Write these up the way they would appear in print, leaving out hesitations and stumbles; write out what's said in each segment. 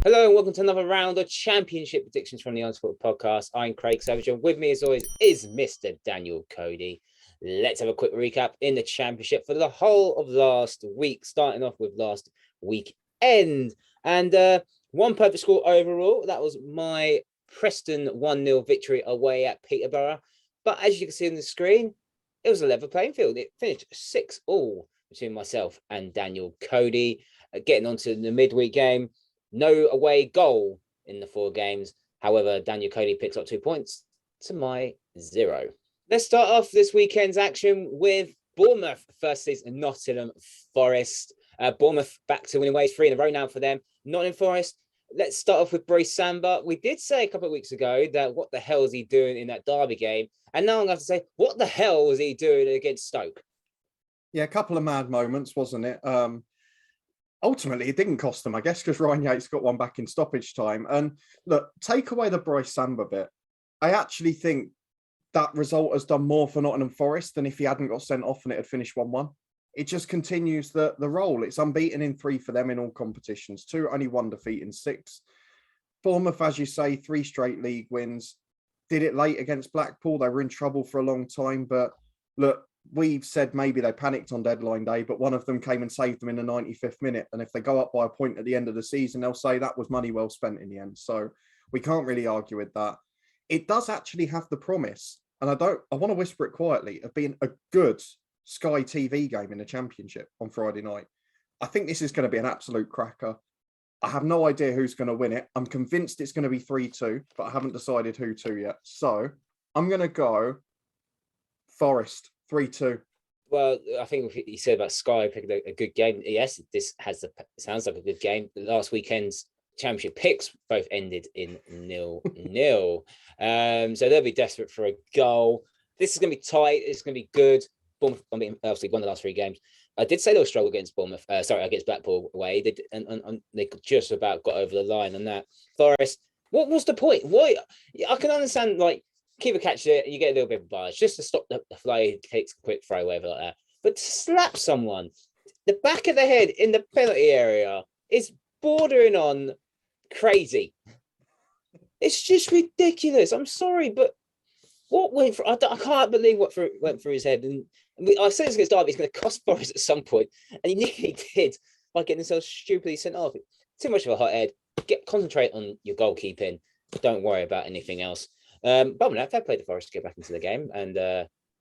Hello and welcome to another round of Championship predictions from the Honest Football Podcast. I'm Craig Savage and with me as always is Mr. Daniel Cody. Let's have a quick recap in the Championship for the whole of last week, starting off with last weekend. And one perfect score overall. That was my Preston 1-0 victory away at Peterborough. But as you can see on the screen, it was a level playing field. It finished 6-6 between myself and Daniel Cody. Getting on to the midweek game. No away goal in the 4 games. However, Daniel Cody picks up 2 points to my 0. Let's start off this weekend's action with Bournemouth versus Nottingham Forest. Bournemouth back to winning ways, 3 in a row now for them. Nottingham Forest, let's start off with Bruce Samba. We did say a couple of weeks ago that what the hell is he doing in that derby game? And now I'm going to have to say, what the hell was he doing against Stoke? Yeah, a couple of mad moments, wasn't it? Ultimately, it didn't cost them, I guess, because Ryan Yates got one back in stoppage time. And look, take away the Bryce Samba bit. I actually think that result has done more for Nottingham Forest than if he hadn't got sent off and it had finished 1-1. It just continues the role. It's unbeaten in 3 for them in all competitions. 2, only 1 defeat in 6. Bournemouth, as you say, 3 straight league wins. Did it late against Blackpool. They were in trouble for a long time. But look, we've said maybe they panicked on deadline day, but one of them came and saved them in the 95th minute. And if they go up by a point at the end of the season, they'll say that was money well spent in the end. So we can't really argue with that. It does actually have the promise, and I want to whisper it quietly, of being a good Sky TV game in the Championship on Friday night. I think this is going to be an absolute cracker. I have no idea who's going to win it. I'm convinced it's going to be 3-2, but I haven't decided who to yet. So I'm going to go Forest. 3-2. Well, I think you said about Sky picking a good game. Yes, this sounds like a good game. Last weekend's Championship picks both ended in 0-0. So they'll be desperate for a goal. This is going to be tight. It's going to be good. Bournemouth, I mean, obviously won the last 3 games. I did say they'll struggle against Bournemouth. Against Blackpool away. They just about got over the line on that. Forest. What was the point? Why? I can understand keeper catches it, you get a little bit of bias just to stop the fly, takes a quick throw, whatever like that. But to slap someone, the back of the head in the penalty area is bordering on crazy. It's just ridiculous. I'm sorry, but what went through? I can't believe what went through his head. And I said it's against Derby, it's going to cost Forest at some point, and he nearly did by getting himself stupidly sent off. Too much of a hot head. Concentrate on your goalkeeping. Don't worry about anything else. But no, fair play to Forest to get back into the game and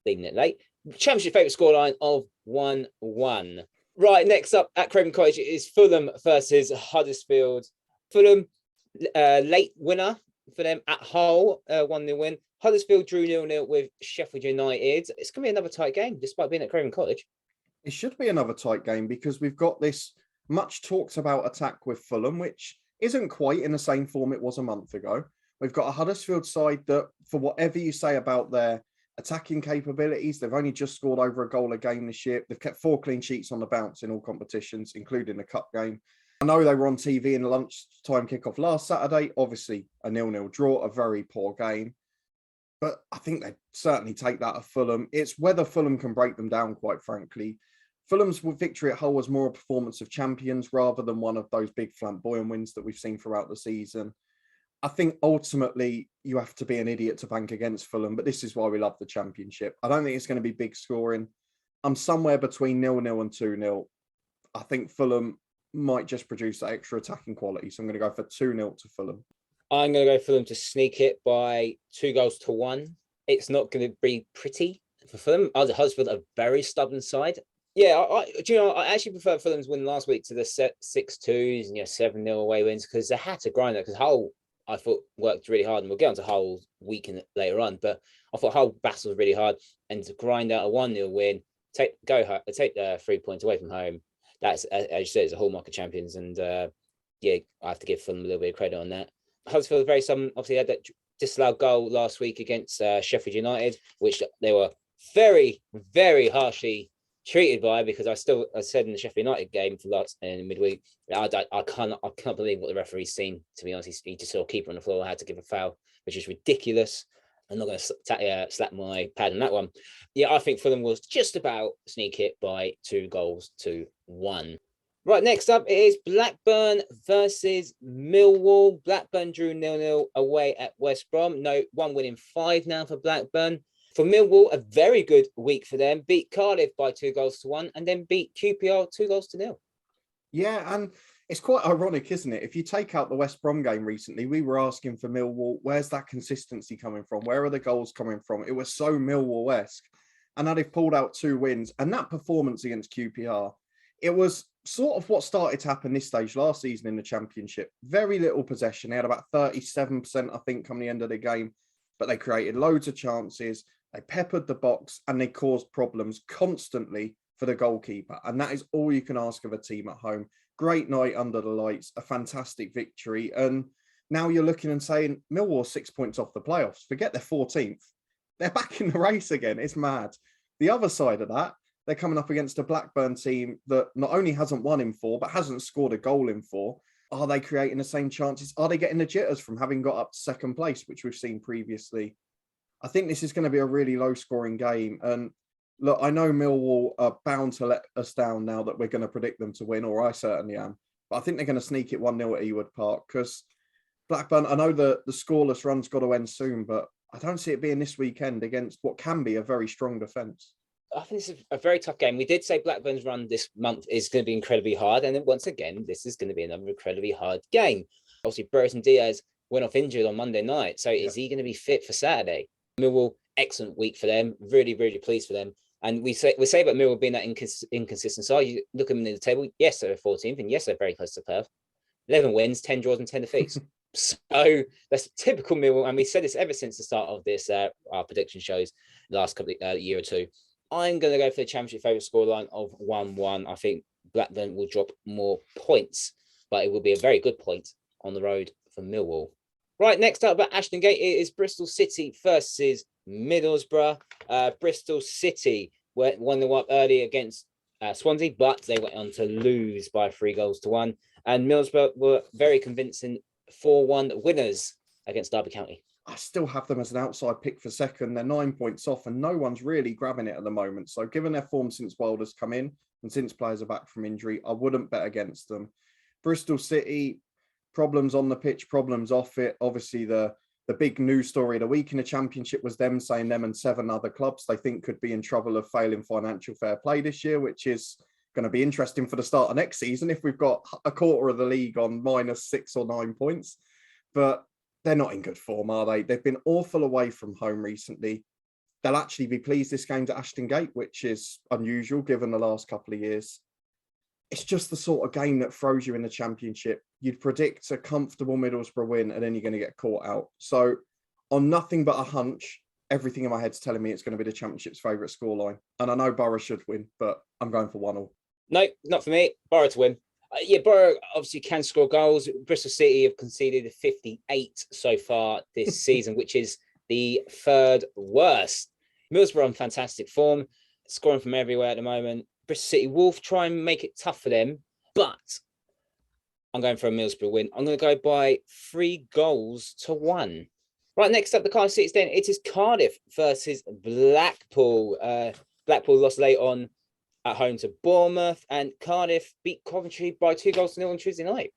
leading it late. Championship favourite scoreline of 1-1. Right, next up at Craven Cottage is Fulham versus Huddersfield. Fulham, late winner for them at Hull, 1-0 win. Huddersfield drew 0-0 with Sheffield United. It's going to be another tight game, despite being at Craven Cottage. It should be another tight game because we've got this much talked about attack with Fulham, which isn't quite in the same form it was a month ago. We've got a Huddersfield side that, for whatever you say about their attacking capabilities, they've only just scored over a goal a game this year. They've kept 4 clean sheets on the bounce in all competitions, including the cup game. I know they were on TV in the lunchtime kickoff last Saturday. Obviously, a 0-0 draw, a very poor game. But I think they'd certainly take that of Fulham. It's whether Fulham can break them down, quite frankly. Fulham's victory at Hull was more a performance of champions rather than one of those big flamboyant wins that we've seen throughout the season. I think ultimately you have to be an idiot to bank against Fulham, but this is why we love the Championship. I don't think it's going to be big scoring. I'm somewhere between 0-0 and 2-0. I think Fulham might just produce that extra attacking quality, so I'm going to go for 2-0 to Fulham. I'm going to go for them to sneak it by 2-1. It's not going to be pretty for Fulham. Huddersfield are a very stubborn side. Yeah, I actually prefer Fulham's win last week to the 6-2s and 7-0 away wins because they had to grind it because Hull, I thought, worked really hard, and we'll get on to Hull weekend later on, but I thought Hull battled really hard, and to grind out a 1-0 win, take 3 points away from home, that's, as you said, it's a hallmark of champions, and I have to give Fulham a little bit of credit on that. Huddersfield very obviously had that disallowed goal last week against Sheffield United, which they were very, very harshly treated by, because I said in the Sheffield United game for last in midweek, I can't believe what the referee's seen. To be honest, he just saw a keeper on the floor, had to give a foul, which is ridiculous. I'm not going to slap my pad on that one. Yeah, I think Fulham will just about sneak it by 2-1. Right, next up it is Blackburn versus Millwall. Blackburn drew 0-0 away at West Brom. No, 1 win in 5 now for Blackburn. For Millwall, a very good week for them. Beat Cardiff by 2-1 and then beat QPR 2-0. Yeah, and it's quite ironic, isn't it? If you take out the West Brom game recently, we were asking for Millwall, where's that consistency coming from? Where are the goals coming from? It was so Millwall-esque. And now they've pulled out 2 wins. And that performance against QPR, it was sort of what started to happen this stage last season in the Championship. Very little possession. They had about 37%, I think, come the end of the game. But they created loads of chances. They peppered the box and they caused problems constantly for the goalkeeper. And that is all you can ask of a team at home. Great night under the lights, a fantastic victory. And now you're looking and saying, Millwall 6 points off the playoffs. Forget they're 14th. They're back in the race again. It's mad. The other side of that, they're coming up against a Blackburn team that not only hasn't won in 4, but hasn't scored a goal in 4. Are they creating the same chances? Are they getting the jitters from having got up to second place, which we've seen previously? I think this is going to be a really low-scoring game. And look, I know Millwall are bound to let us down now that we're going to predict them to win, or I certainly am. But I think they're going to sneak it 1-0 at Ewood Park because Blackburn, I know the scoreless run's got to end soon, but I don't see it being this weekend against what can be a very strong defence. I think it's a very tough game. We did say Blackburn's run this month is going to be incredibly hard. And then once again, this is going to be another incredibly hard game. Obviously, Burton Diaz went off injured on Monday night. So is he going to be fit for Saturday? Millwall, excellent week for them. Really, really pleased for them. And we say about Millwall being that inconsistent side. You look at them in the table. Yes, they're 14th, and yes, they're very close to playoff. 11 wins, 10 draws, and 10 defeats. So that's typical Millwall. And we said this ever since the start of this our prediction shows last couple of year or two. I'm going to go for the Championship favourite scoreline of 1-1. I think Blackburn will drop more points, but it will be a very good point on the road for Millwall. Right, next up at Ashton Gate, it is Bristol City versus Middlesbrough. Bristol City won the up early against Swansea, but they went on to lose by 3-1. And Middlesbrough were very convincing 4-1 winners against Derby County. I still have them as an outside pick for second. They're 9 points off and no one's really grabbing it at the moment. So given their form since Wilder's come in and since players are back from injury, I wouldn't bet against them. Bristol City, problems on the pitch, problems off it. Obviously, the big news story of the week in the Championship was them saying them and 7 other clubs they think could be in trouble of failing financial fair play this year, which is going to be interesting for the start of next season if we've got a quarter of the league on -6 or 9 points. But they're not in good form, are they? They've been awful away from home recently. They'll actually be pleased this game's at Ashton Gate, which is unusual given the last couple of years. It's just the sort of game that throws you in the Championship. You'd predict a comfortable Middlesbrough win and then you're going to get caught out. So on nothing but a hunch, everything in my head's telling me it's going to be the Championship's favourite scoreline. And I know Borough should win, but I'm going for 1-1. No, not for me. Borough to win. Borough obviously can score goals. Bristol City have conceded 58 so far this season, which is the 3rd worst. Middlesbrough on fantastic form, scoring from everywhere at the moment. Bristol City will try and make it tough for them, but I'm going for a Middlesbrough win. I'm going to go by 3-1. Right, next up, the Cardiff City's Den. It is Cardiff versus Blackpool. Blackpool lost late on at home to Bournemouth, and Cardiff beat Coventry by 2-0 on Tuesday night.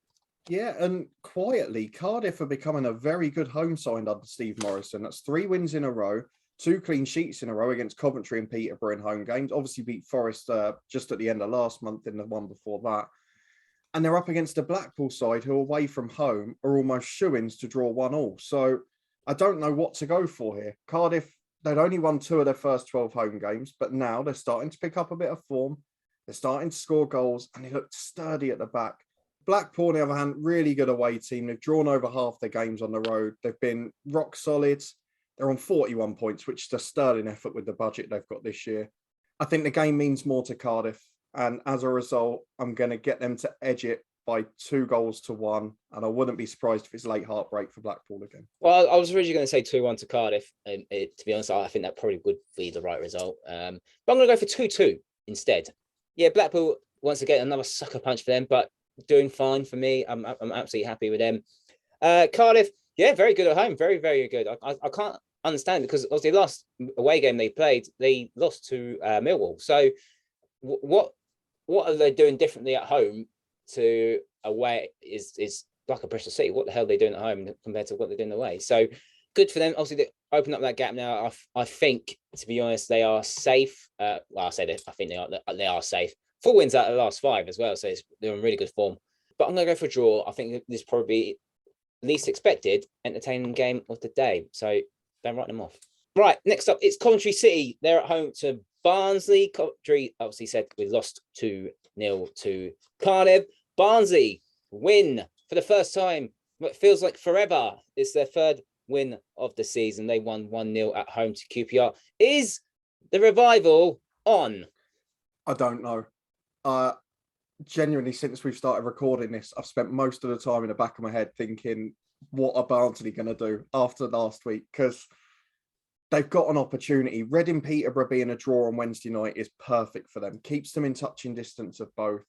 Yeah, and quietly, Cardiff are becoming a very good home side under Steve Morrison. That's 3 wins in a row, 2 clean sheets in a row against Coventry and Peterborough in home games. Obviously beat Forest just at the end of last month in the one before that. And they're up against a Blackpool side who, away from home, are almost shoo-ins to draw 1-1. So I don't know what to go for here. Cardiff, they'd only won 2 of their first 12 home games, but now they're starting to pick up a bit of form. They're starting to score goals, and they look sturdy at the back. Blackpool, on the other hand, really good away team. They've drawn over half their games on the road. They've been rock solid. They're on 41 points, which is a sterling effort with the budget they've got this year. I think the game means more to Cardiff, and as a result, I'm going to get them to edge it by 2-1, and I wouldn't be surprised if it's late heartbreak for Blackpool again. Well, I was originally going to say 2-1 to Cardiff, and to be honest, I think that probably would be the right result. But I'm going to go for 2-2 instead. Yeah, Blackpool, once again, another sucker punch for them, but doing fine for me. I'm absolutely happy with them. Cardiff, yeah, very good at home. Very, very good. I can't understand, because obviously the last away game they played, they lost to Millwall. So what are they doing differently at home to away is like a Bristol City. What the hell are they doing at home compared to what they're doing away? So good for them. Obviously, they open up that gap now. I think, to be honest, they are safe. Well, I say that I think they are safe. 4 wins out of the last 5 as well, so they're in really good form. But I'm going to go for a draw. I think this probably least expected entertaining game of the day. So don't write them off. Right, next up, it's Coventry City. They're at home to Barnsley. Coventry obviously said we lost 2-0 to Cardiff. Barnsley win for the first time. What feels like forever. It's their 3rd win of the season. They won 1-0 at home to QPR. Is the revival on? I don't know. Genuinely, since we've started recording this, I've spent most of the time in the back of my head thinking, what are Barnsley going to do after last week? Because they've got an opportunity. Reading Peterborough being a draw on Wednesday night is perfect for them. Keeps them in touching distance of both.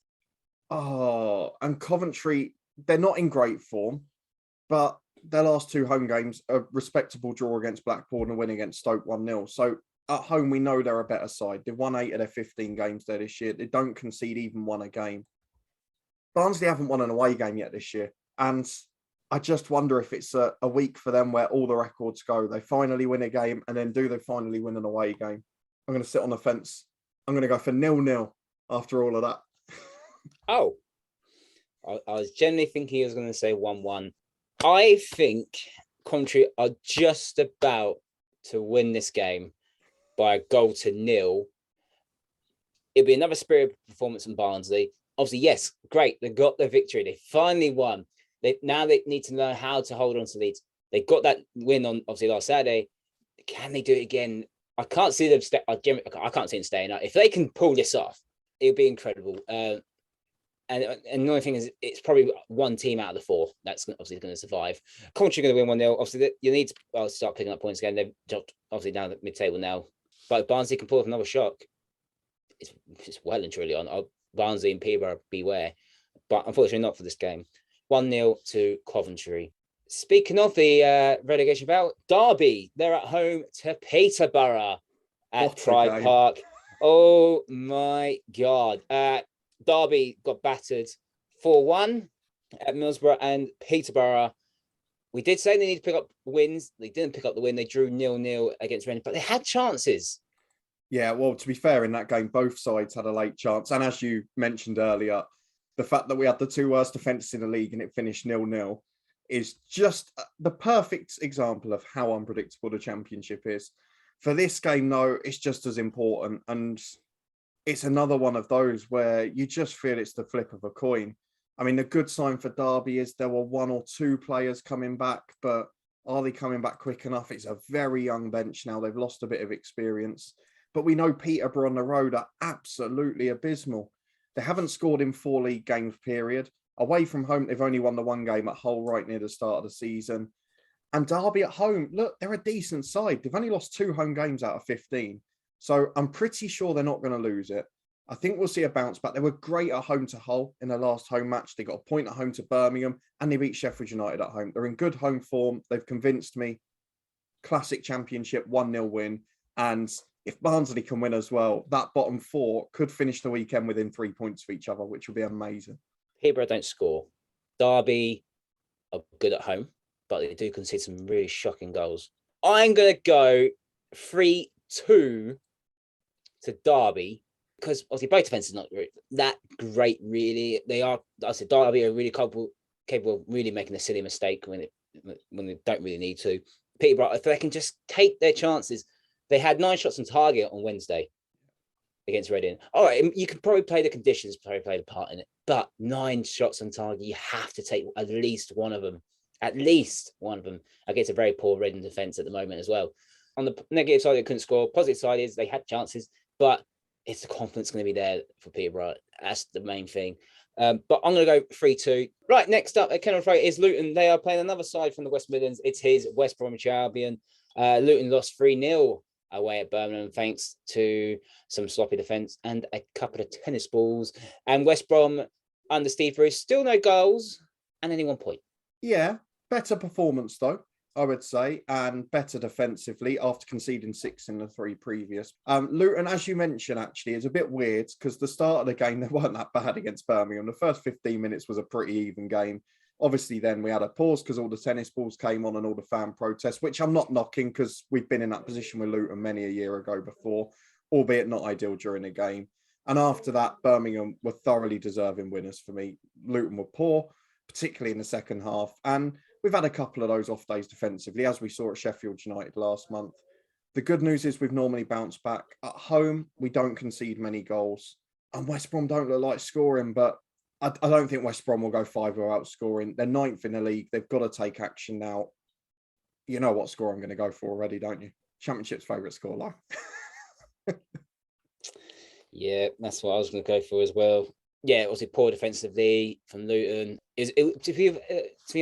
Oh, and Coventry, they're not in great form, but their last 2 home games, a respectable draw against Blackpool and a win against Stoke 1-0. So at home, we know they're a better side. They've won 8 of their 15 games there this year. They don't concede even 1 a game. Barnsley haven't won an away game yet this year. And I just wonder if it's a week for them where all the records go. They finally win a game, and then do they finally win an away game? I'm going to sit on the fence. I'm going to go for 0-0 after all of that. Oh, I was generally thinking he was going to say 1-1. I think Coventry are just about to win this game by a 0-0. It'll be another spirited performance from Barnsley. Obviously, yes, great. They got the victory. They finally won. Now they need to learn how to hold on to leads. They got that win on, obviously, last Saturday. Can they do it again? I can't see them. I can't see them staying up. If they can pull this off, it'll be incredible. And another thing is, it's probably 1 team out of the 4 that's obviously going to survive. Coventry going to win 1-0. Obviously, you need to start picking up points again. They've dropped obviously down the mid-table now. But if Barnsley can pull off another shock, it's well and truly on. Barnsley and Peterborough, beware. But unfortunately, not for this game. 1-0 to Coventry. Speaking of the relegation battle, Derby, they're at home to Peterborough at Pride Park. Oh my God. Derby got battered 4-1 at Middlesbrough, and Peterborough, we did say they need to pick up wins. They didn't pick up the win. They drew 0-0 against Reading, but they had chances. Yeah, well, to be fair, in that game, both sides had a late chance. And as you mentioned earlier, the fact that we had the 2 worst defences in the league and it finished 0-0 is just the perfect example of how unpredictable the Championship is. For this game, though, it's just as important. And it's another one of those where you just feel it's the flip of a coin. I mean, the good sign for Derby is there were 1 or 2 players coming back, but are they coming back quick enough? It's a very young bench now. They've lost a bit of experience. But we know Peterborough on the road are absolutely abysmal. They haven't scored in 4 league games, period. Away from home, they've only won the 1 game at Hull right near the start of the season. And Derby at home, look, they're a decent side. They've only lost 2 home games out of 15. So I'm pretty sure they're not going to lose it. I think we'll see a bounce back. They were great at home to Hull in their last home match. They got a point at home to Birmingham, and they beat Sheffield United at home. They're in good home form. They've convinced me. Classic Championship, 1-0 win. And if Barnsley can win as well, that bottom 4 could finish the weekend within 3 points of each other, which would be amazing. Peterborough don't score. Derby are good at home, but they do concede some really shocking goals. I'm going to go 3-2 to Derby, because obviously both defenses not that great, really. They are, I said, Derby are really capable of really making a silly mistake when they don't really need to. Peterborough, if they can just take their chances. They had 9 shots on target on Wednesday against Reading. All right, you can probably play the conditions, probably play the part in it, but 9 shots on target, you have to take at least one of them. At least one of them against a very poor Reading defence at the moment as well. On the negative side, they couldn't score. Positive side is they had chances, but it's the confidence going to be there for Peterborough. That's the main thing. But I'm going to go 3-2. Right, next up at Kennel Road is Luton. They are playing another side from the West Midlands. It's his West Bromwich Albion. Luton lost 3-0 away at Birmingham thanks to some sloppy defence and a couple of tennis balls. And West Brom under Steve Bruce, still no goals and only 1 point. Yeah, better performance though. I would say, and better defensively after conceding 6 in the 3 previous. Luton, as you mentioned, actually, is a bit weird because the start of the game, they weren't that bad against Birmingham. The first 15 minutes was a pretty even game. Obviously, then we had a pause because all the tennis balls came on and all the fan protests, which I'm not knocking because we've been in that position with Luton many a year ago before, albeit not ideal during the game. And after that, Birmingham were thoroughly deserving winners for me. Luton were poor, particularly in the second half. And we've had a couple of those off days defensively, as we saw at Sheffield United last month. The good news is we've normally bounced back. At home, we don't concede many goals. And West Brom don't look like scoring, but I don't think West Brom will go 5 without scoring. They're 9th in the league. They've got to take action now. You know what score I'm going to go for already, don't you? Championship's favourite scoreline. Yeah, that's what I was going to go for as well. Yeah, obviously poor defensively from Luton. To be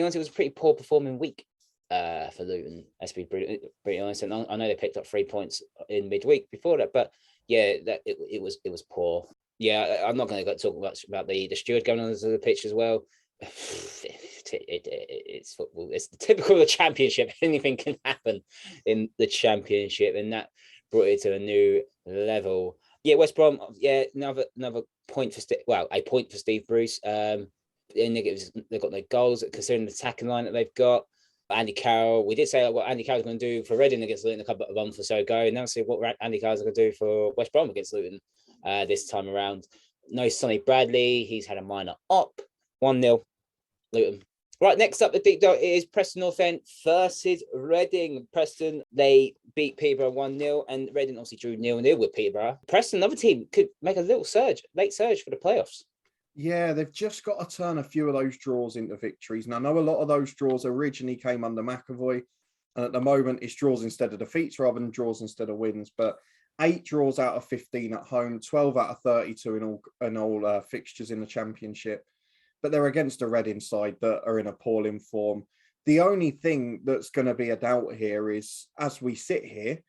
honest, it was a pretty poor performing week for Luton. Let's be pretty honest. And I know they picked up 3 points in midweek before that, but yeah, that it was poor. Yeah, I'm not going to talk much about the steward going on the pitch as well. It's football. It's typical of the Championship. Anything can happen in the Championship, and that brought it to a new level. Yeah, West Brom. Yeah, another point for a point for Steve Bruce. And they've got no goals considering the attacking line that they've got. Andy Carroll. We did say what Andy Carroll's going to do for Reading against Luton a couple of months or so ago, and now see what Andy Carroll's going to do for West Brom against Luton this time around. No Sonny Bradley. He's had a minor op. 1-0 Luton. Right, next up, the deep dive is Preston North End versus Reading. Preston, they beat Peterborough 1-0, and Reading obviously drew 0-0 with Peterborough. Preston, another team, could make a little late surge for the playoffs. Yeah, they've just got to turn a few of those draws into victories. And I know a lot of those draws originally came under McAvoy, and at the moment it's draws instead of defeats rather than draws instead of wins. But 8 draws out of 15 at home, 12 out of 32 in all fixtures in the Championship. But they're against a Reading side that are in appalling form. The only thing that's going to be a doubt here is, as we sit here,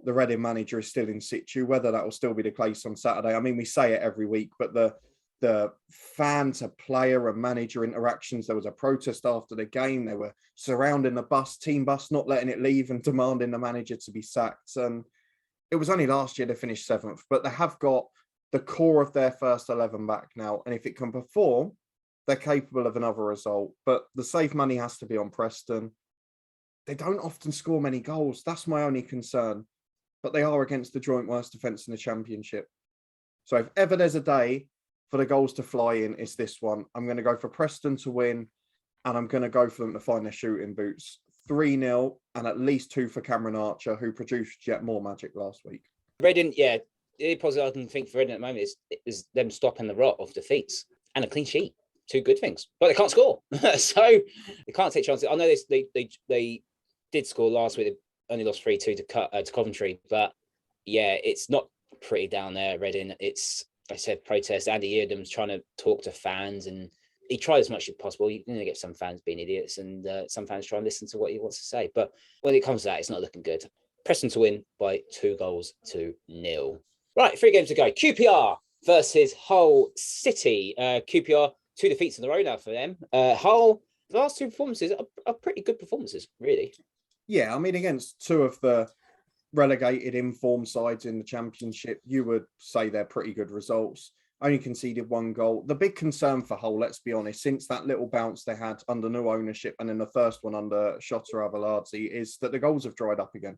the Reading manager is still in situ, whether that will still be the case on Saturday. I mean, we say it every week, but the fan to player and manager interactions, there was a protest after the game. They were surrounding the team bus, not letting it leave and demanding the manager to be sacked. And it was only last year they finished 7th, but they have got the core of their first 11 back now. And if it can perform, they're capable of another result. But the safe money has to be on Preston. They don't often score many goals. That's my only concern. But they are against the joint worst defence in the Championship. So if ever there's a day for the goals to fly in, it's this one. I'm going to go for Preston to win, and I'm going to go for them to find their shooting boots. 3-0 and at least 2 for Cameron Archer, who produced yet more magic last week. Reading, yeah, the positive I can think for Reading at the moment is them stopping the rot of defeats and a clean sheet. 2 good things, but they can't score. So they can't take chances. I know they did score last week. They only lost 3-2 to Coventry, but yeah, it's not pretty down there at Reading. It's, like I said, protest. Andy Eardham's trying to talk to fans, and he tried as much as possible. You're going to get some fans being idiots, and some fans try and listen to what he wants to say. But when it comes to that, it's not looking good. Preston to win by 2-0. Right, 3 games to go. QPR versus Hull City. QPR, 2 defeats in a row now for them. Hull, the last 2 performances are pretty good performances, really. Yeah, I mean, against 2 of the relegated informed sides in the Championship, you would say they're pretty good results. Only conceded 1 goal. The big concern for Hull, let's be honest, since that little bounce they had under new ownership and then the first one under Shota Arveladze, is that the goals have dried up again.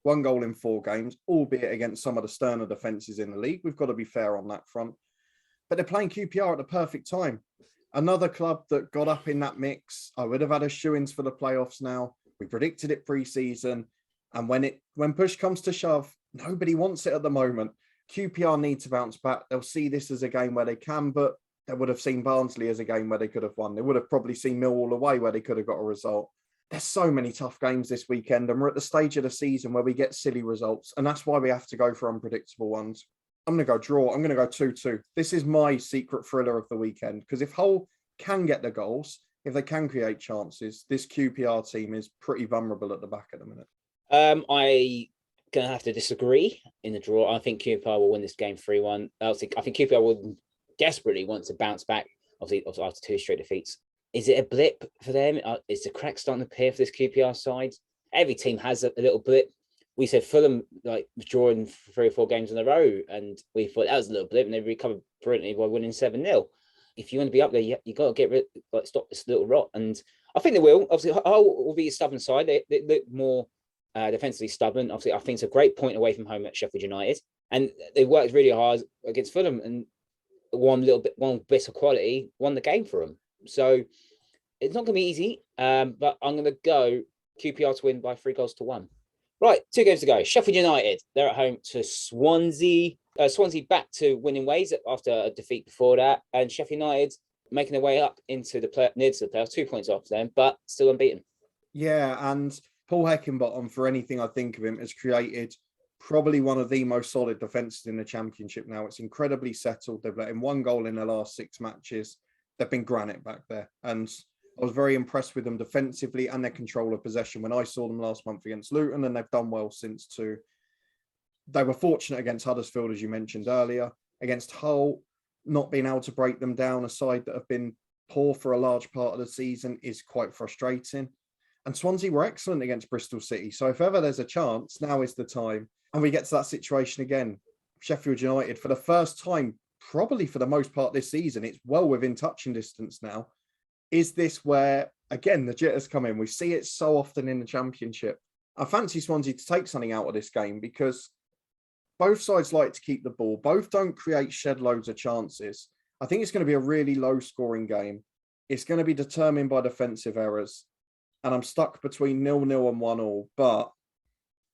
1 goal in 4 games, albeit against some of the sterner defences in the league. We've got to be fair on that front. But they're playing QPR at the perfect time. Another club that got up in that mix. I would have had a shoo-ins for the playoffs now. We predicted it pre-season. And when push comes to shove, nobody wants it at the moment. QPR need to bounce back. They'll see this as a game where they can, but they would have seen Barnsley as a game where they could have won. They would have probably seen Millwall away where they could have got a result. There's so many tough games this weekend, and we're at the stage of the season where we get silly results, and that's why we have to go for unpredictable ones. I'm going to go draw. I'm going to go 2-2. This is my secret thriller of the weekend, because if Hull can get the goals, if they can create chances, this QPR team is pretty vulnerable at the back at the minute. I'm going to have to disagree in the draw. I think QPR will win this game 3-1. I think QPR will desperately want to bounce back, obviously after 2 straight defeats. Is it a blip for them? Is the crack starting to appear for this QPR side? every team has a little blip. We said Fulham like drawing 3 or 4 games in a row, and we thought that was a little blip, and they recovered brilliantly by winning 7-0. If you want to be up there, you got to get rid, stop this little rot. And I think they will. Obviously, Hull will be a stubborn side. They look more defensively stubborn. Obviously, I think it's a great point away from home at Sheffield United, and they worked really hard against Fulham, and one bit of quality won the game for them. So it's not going to be easy, but I'm going to go QPR to win by 3-1. Right, 2 games to go. Sheffield United, they're at home to Swansea. Swansea back to winning ways after a defeat before that, and Sheffield United making their way up into near to the playoffs, 2 points off them, but still unbeaten. Yeah, and Paul Heckingbottom, for anything I think of him, has created probably one of the most solid defences in the Championship now. It's incredibly settled. They've let in 1 goal in the last 6 matches. They've been granite back there, and I was very impressed with them defensively and their control of possession when I saw them last month against Luton, and they've done well since too. They were fortunate against Huddersfield, as you mentioned earlier. Against Hull, not being able to break them down, a side that have been poor for a large part of the season, is quite frustrating. And Swansea were excellent against Bristol City. So if ever there's a chance, now is the time. And we get to that situation again. Sheffield United, for the first time, probably for the most part this season, it's well within touching distance now. Is this where, again, the jitters come in? We see it so often in the Championship. I fancy Swansea to take something out of this game because both sides like to keep the ball. Both don't create shed loads of chances. I think it's going to be a really low-scoring game. It's going to be determined by defensive errors. And I'm stuck between 0-0 and 1-1, but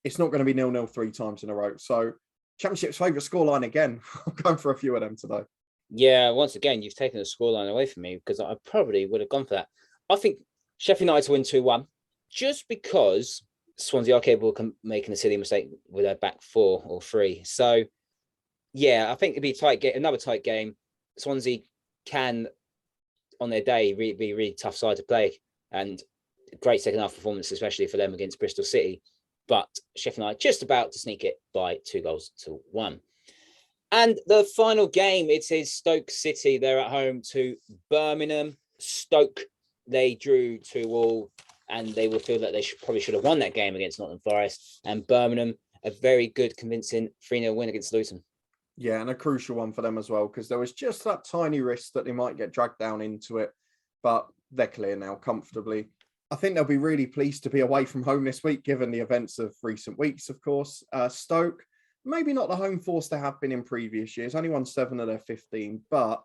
it's not going to be 0-0 3 times in a row. So, Championship's favourite scoreline again. I'm going for a few of them today. Yeah, once again, you've taken the scoreline away from me because I probably would have gone for that. I think Sheffield United to win 2-1, just because Swansea are capable of making a silly mistake with their back 4 or 3. So, yeah, I think it'd be a tight game, another tight game. Swansea can, on their day, be a really tough side to play, and great second half performance, especially for them against Bristol City. But Sheffield United just about to sneak it by 2-1. And the final game, it is Stoke City. They're at home to Birmingham. Stoke, they drew 2-2, and they will feel that they probably should have won that game against Nottingham Forest. And Birmingham, a very good, convincing 3-0 win against Luton. Yeah, and a crucial one for them as well, because there was just that tiny risk that they might get dragged down into it, but they're clear now comfortably. I think they'll be really pleased to be away from home this week, given the events of recent weeks, of course. Stoke, maybe not the home force they have been in previous years, only won 7 of their 15. But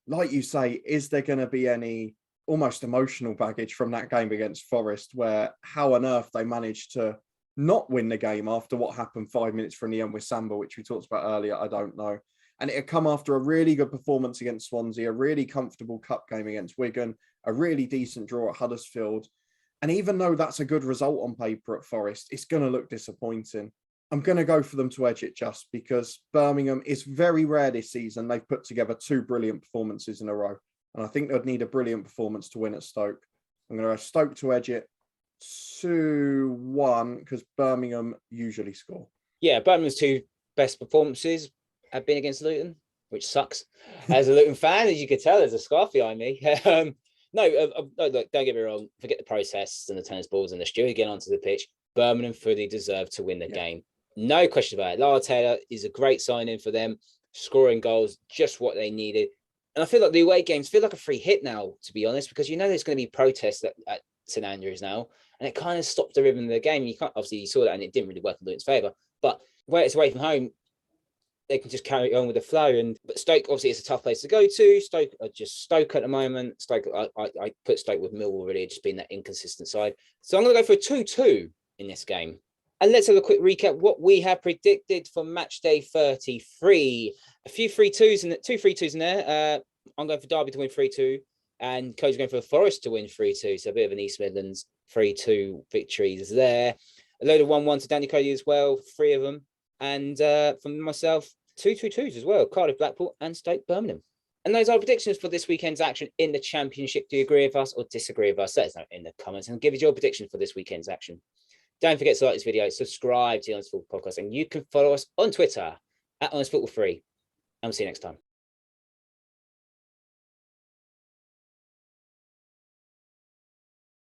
like you say, is there going to be any almost emotional baggage from that game against Forest, where how on earth they managed to not win the game after what happened 5 minutes from the end with Samba, which we talked about earlier? I don't know. And it had come after a really good performance against Swansea, a really comfortable cup game against Wigan, a really decent draw at Huddersfield. And even though that's a good result on paper at Forest, it's going to look disappointing. I'm going to go for them to edge it just because Birmingham is very rare this season. They've put together 2 brilliant performances in a row. And I think they'd need a brilliant performance to win at Stoke. I'm going to go Stoke to edge it 2-1 because Birmingham usually score. Yeah, Birmingham's 2 best performances have been against Luton, which sucks. As a Luton fan, as you could tell, there's a scarf behind me. No, look, don't get me wrong. Forget the protests and the tennis balls and the steward getting onto the pitch. Birmingham fully deserve to win the game. No question about it. Lara Taylor is a great signing for them, scoring goals, just what they needed. And I feel like the away games feel like a free hit now, to be honest, because you know there's going to be protests at St Andrews now, and it kind of stopped the rhythm of the game. You can't, obviously, you saw that, and it didn't really work in Luton's favour. But where it's away from home, they can just carry on with the flow. But Stoke, obviously, it's a tough place to go to. Stoke are just Stoke at the moment. Stoke, I put Stoke with Millwall really, just being that inconsistent side. So I'm going to go for a 2-2 in this game. And let's have a quick recap what we have predicted for match day 33. A few 3-2s in 2 3-2s in there. I'm going for Derby to win 3-2, and Cody's going for Forest to win 3-2. So a bit of an East Midlands 3-2 victories there. A load of 1-1 to Danny Cody as well, 3 of them. And from myself, 2 2-2s as well, Cardiff, Blackpool, and Stoke, Birmingham. And those are predictions for this weekend's action in the Championship. Do you agree with us or disagree with us? Let us know in the comments and give us your prediction for this weekend's action. Don't forget to like this video, subscribe to the Honest Football Podcast, and you can follow us on Twitter at Honest Football 3. And we'll see you next time.